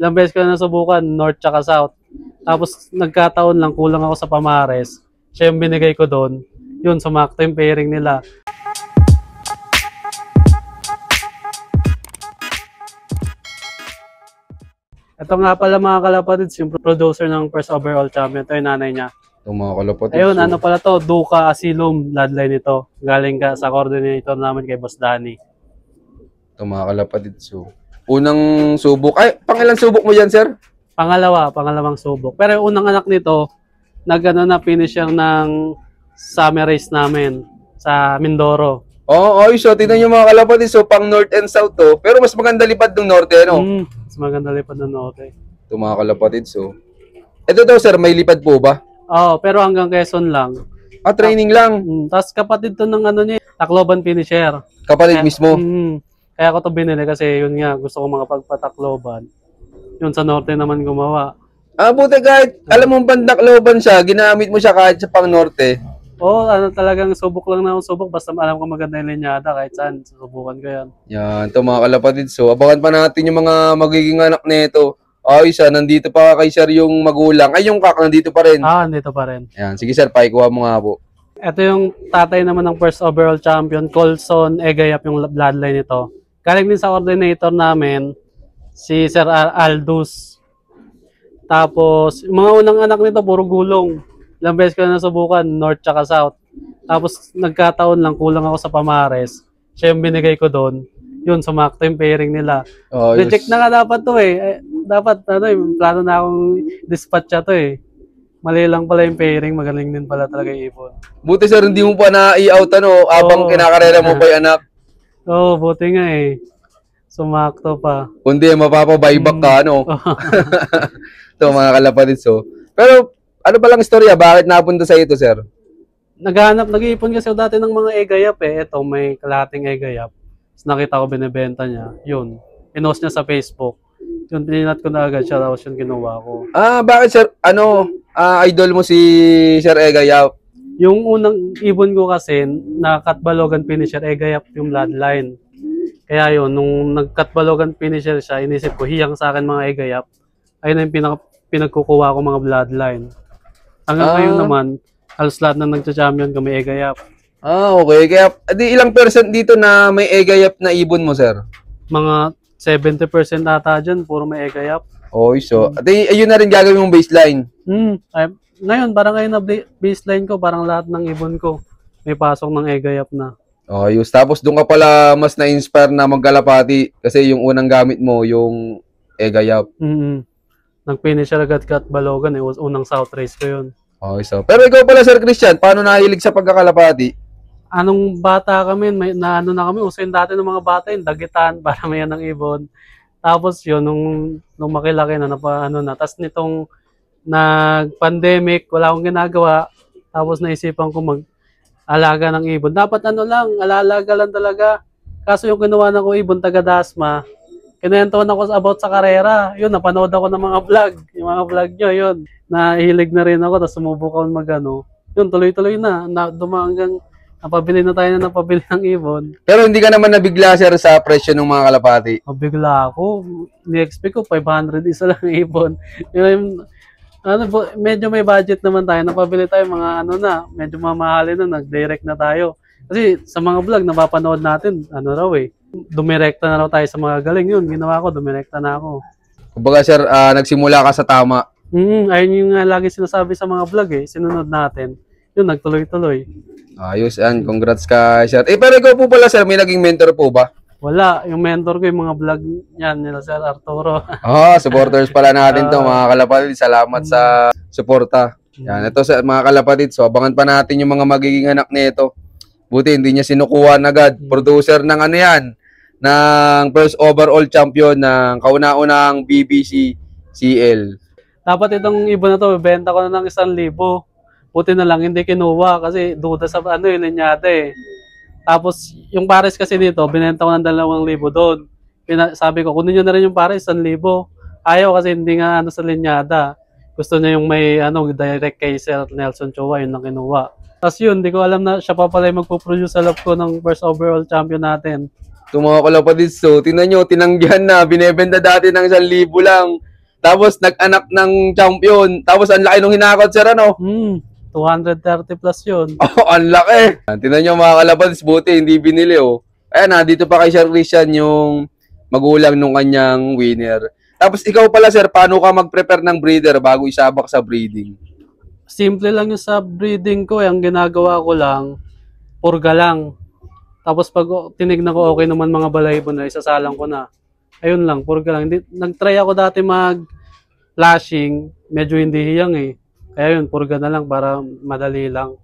Ilang beses ko na nasubukan, North tsaka South. Tapos nagkataon lang, kulang ako sa Pamares. Siya yung binigay ko doon. Yun, sumakto yung pairing nila. Ito nga pala mga kalapatids, yung producer ng first overall champion. Ito yung nanay niya. Ito mga kalapatids. Ayun, ano pala to, Duca Asylum bloodline ito. Galing ka sa coordinator namin kay Boss Danny. Ito mga kalapatids. So, unang subok. Ay, pangilang subok mo dyan, sir? Pangalawang subok. Pero yung unang anak nito, na finisher ng summer race namin sa Mindoro. Oo, so tingnan nyo mga kalapatids. So, pang north and south to. Pero mas maganda lipad ng norte, ano? Mas maganda lipad ng norte. Ito mga kalapatids. So, ito daw, sir, may lipad po ba? Oo, pero hanggang Quezon lang. Ah, training lang. Tapos kapatid to ng ano niya, Tacloban finisher. Kapatid mismo. Kaya ko to binili kasi yun nga, gusto ko makapagpa-Tacloban. Yun sa norte naman gumawa. Ah, buti kahit alam mong Tacloban siya, ginamit mo siya kahit sa pang norte. Oo, talagang subok lang na akong subok. Basta alam ko maganda yung linyada kahit saan. Susubukan ko yan. Yan, ito mga kalapatids. So, abangan pa natin yung mga magiging anak nito. Siya, nandito pa kay sir yung magulang. Ay, yung kak, nandito pa rin. Nandito pa rin. Yan, sige sir, paikuha mo nga po. Ito yung tatay naman ng first overall champion, Colson Egayap yung bloodline nito. Galing din sa coordinator namin, si Sir Aldous. Tapos, yung mga unang anak nito, puro gulong. Ilang beses ko na nasubukan, North tsaka South. Tapos, nagkataon lang, kulang ako sa Pamares. Siya yung binigay ko doon. Yun, sumakto yung pairing nila. Reject na nga dapat to eh. Dapat, plano na akong dispatch to eh. Mali lang pala yung pairing, magaling din pala talaga yung ibon. Buti sir, hindi mo pa na-i-out abang kinakarera mo pa yung anak. Oo, buti nga eh. Sumakto pa. Kundi mapapabuyback ka, Ito mga kalapatids. So. Pero, ano ba lang istorya? Bakit napunta sa ito, sir? Nag-iipon kasi dati ng mga egayap eh. Ito, may kalahating egayap. Tapos nakita ko binibenta niya. Yun. Pinost niya sa Facebook. Yun, pininat ko na agad siya. Tapos yun, kinuha ko. Bakit, sir? Idol mo si Sir Egayap? Yung unang ibon ko kasi, na Katbalogan finisher, Egayap yung bloodline. Kaya yun, nung nag-Katbalogan finisher siya, inisip ko, hiyang sa akin mga Egayap. Ayun na yung pinagkukuha ko mga bloodline. Hanggang ngayon naman, halos lahat na nagcha-champion kami Egayap. Okay. Kaya, ilang percent dito na may Egayap na ibon mo, sir? Mga 70% ata dyan, puro may Egayap. So, ayun na rin gagawin mong baseline. Ngayon, parang ngayon na baseline ko, parang lahat ng ibon ko, may pasok ng Egayap na. Tapos doon ka pala mas na-inspire na magkalapati kasi yung unang gamit mo, yung Egayap. Nag-finisher agad Katbalogan eh, unang South race ko yun. So. Pero ikaw pala, Sir Christian, paano nahilig sa pagkakalapati? Anong bata kami, na kami, uso yung dati ng mga bata, yung dagitan, para may ng ibon. Tapos yun, nung makilaki na, tapos nitong nag-pandemic, wala akong ginagawa, tapos naisipan ko mag-alaga ng ibon. Dapat alaga lang talaga. Kaso yung kinuha na ko ibon, taga-Dasma, kinuwentuhan ako about sa karera. Yun, napanood ako ng mga vlog. Yung mga vlog nyo, yun. Nahilig na rin ako, tapos sumubok ako Yun, tuloy-tuloy na. Hanggang napabili na tayo ng ibon. Pero hindi ka naman nabigla, sir, sa presyo ng mga kalapati? Mabigla ako. Ni-expect ko, 500 isa lang ibon. Yung, medyo may budget naman tayo. Napabili tayo mga medyo mamahalin na, nag-direct na tayo. Kasi sa mga vlog, napapanood natin, dumirekta na raw tayo sa mga galing. Yun, ginawa ko, dumirekta na ako. Kumbaga, sir, nagsimula ka sa tama. Ayun yung lagi sinasabi sa mga vlog eh. Sinunod natin. Yun, nagtuloy-tuloy. Ayos yan. Congrats ka, sir. Pero ikaw po pala, sir, may naging mentor po ba? Wala. Yung mentor ko, yung mga vlog yan, nila Sir Arturo. Supporters pala natin to, mga kalapatid. Salamat sa suporta. Yan, ito sa mga kalapatid. So, abangan pa natin yung mga magiging anak nito. Buti, hindi niya sinukuhan agad. Producer ng ng first overall champion ng kauna-unang BBC CL. Dapat itong ibon na to, benta ko na ng 1,000. Buti na lang, hindi kinuha kasi duda sa yung linyada eh. Tapos, yung pares kasi dito, binenta ko ng 2,000 doon. Sabi ko, kunin nyo na rin yung pares, 1,000. Ayaw kasi hindi nga sa linyada. Gusto niya yung may direct kay Sir Nelson Chua, yun ang kinuha. Tapos yun, hindi ko alam na siya pa pala yung magpuproduce sa love ko ng first overall champion natin. Ito mga kalapatid, so tingnan nyo, tinanggihan na, binebenta dati ng 1,000 lang. Tapos nag-anak ng champion. Tapos ang laki nung hinakot, sir, ano? 230 plus yun. Oh, ang laki. Tingnan nyo mga kalapads, buti hindi binili, oh. Ayan, dito pa kay Sir Christian yung magulang nung kanyang winner. Tapos ikaw pala, sir, paano ka mag-prepare ng breeder bago isabak sa breeding? Simple lang yung sa breeding ko. Ang ginagawa ko lang, purga lang. Tapos pag tinignan ko okay naman mga balahibo na, isasalang ko na. Ayun lang, purga lang. Nag-try ako dati mag-flashing, medyo hindi hiyang eh. Kaya yun, purga na lang para madali lang.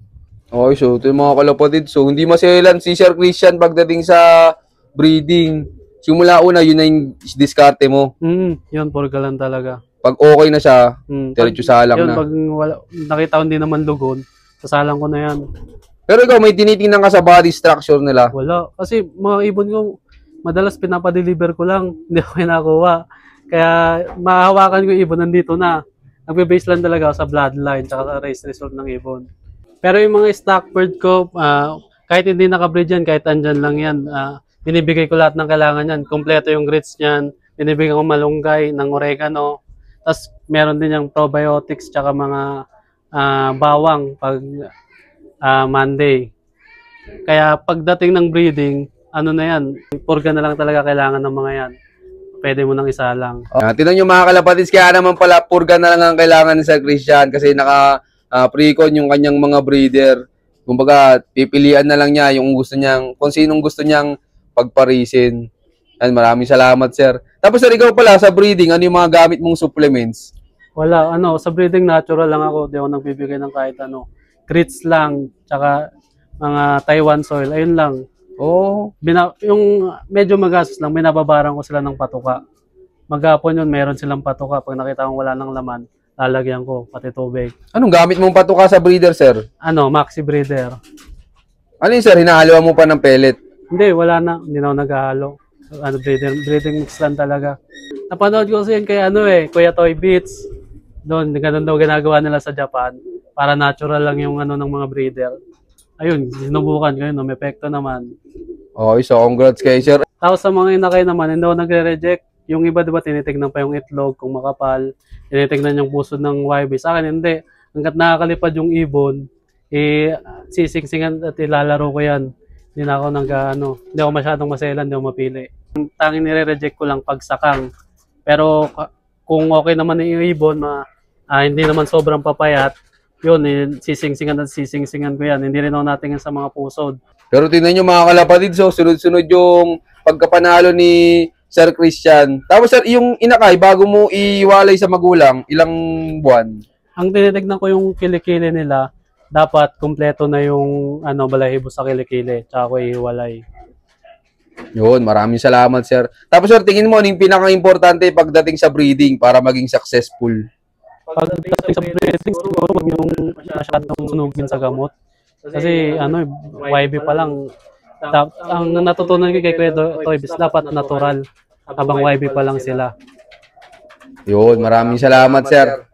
Okay, so ito yung mga kalapatid. So hindi maselan si Sir Christian pagdating sa breeding. Simula una, yun na yung diskarte mo. Yun, purga lang talaga. Pag okay na siya, diretso salang yun, na. Pag nakita ko hindi naman lugon, sasalang ko na yan. Pero ikaw, may tinitingnan ka sa body structure nila? Wala. Kasi mga ibon ko, madalas pinapadeliver ko lang. Hindi ako kinakuha. Kaya mahahawakan ko yung ibon, nandito na. Nagbe-base lang talaga ako sa bloodline tsaka sa race result ng ibon. Pero yung mga stock bird ko, kahit hindi nakabreed yan, kahit andyan lang yan, binibigay ko lahat ng kailangan yan. Kompleto yung grits niyan. Binibigay ko malunggay, ng oregano. Tapos meron din yung probiotics tsaka mga bawang pag Monday. Kaya pagdating ng breeding, ano na yan, purga na lang talaga kailangan ng mga yan. Pwede mo nang isa lang. Tinan nyo mga kalapatids, kaya naman pala purga na lang ang kailangan ni Sir Christian kasi naka-precon yung kanyang mga breeder. Kumbaga, pipilian na lang niya yung gusto niyang, kung sinong gusto niyang pagparisin. And maraming salamat, sir. Tapos sir, ikaw pala sa breeding, ano yung mga gamit mong supplements? Wala, sa breeding natural lang ako. Di ako nagbibigay ng kahit ano. Grits lang, tsaka mga Taiwan soil, ayun lang. Yung medyo magastos lang, binababaran ko sila ng patuka. Maghapon yun, meron silang patuka. Pag nakita kong wala ng laman, lalagyan ko, pati tubig. Anong gamit mong patuka sa breeder, sir? Maxi breeder. Ano yun, sir? Hinahaloan mo pa ng pellet? Hindi, wala na. Hindi na ako naghahalo. Breeding mix lang talaga. Napanood ko kasi yun kay Kuya Toy Beats. Doon, ganun daw ginagawa nila sa Japan. Para natural lang yung ng mga breeder. Ayun, sinubukan ko yun, may epekto naman. Okay, so congrats kay sir. Tapos sa mga inakay naman, hindi ako nagre-reject. Yung iba, diba, tinitignan pa yung itlog, kung makapal. Tinitignan yung puso ng YB. Sa akin, hindi. Hanggat nakakalipad yung ibon, sisingsingan at ilalaro ko yan. Hindi na ako hindi ako masyadong maselan, hindi ako mapili. Ang tanging nire-reject ko lang pag sakang. Pero kung okay naman yung ibon, hindi naman sobrang papayat, yun, sisingsingan ko yan. Hindi rin ako natingin sa mga pusod. Pero tingnan nyo mga kalapatid, so sunod-sunod yung pagkapanalo ni Sir Christian. Tapos sir, yung inakay, bago mo iwalay sa magulang, ilang buwan? Ang tinitignan ko yung kilikili nila, dapat kumpleto na yung balahibo sa kilikili, tsaka ko ihiwalay. Yun, maraming salamat sir. Tapos sir, tingin mo, yung pinaka-importante pagdating sa breeding para maging successful? Pagdating sa breeding, siguro wag yung masyadong sunugin sa gamot. Kasi YB pa lang. Ang natutunan ko kay Kuya Toy Beats, dapat natural habang YB pa lang sila. Yun, maraming salamat sir.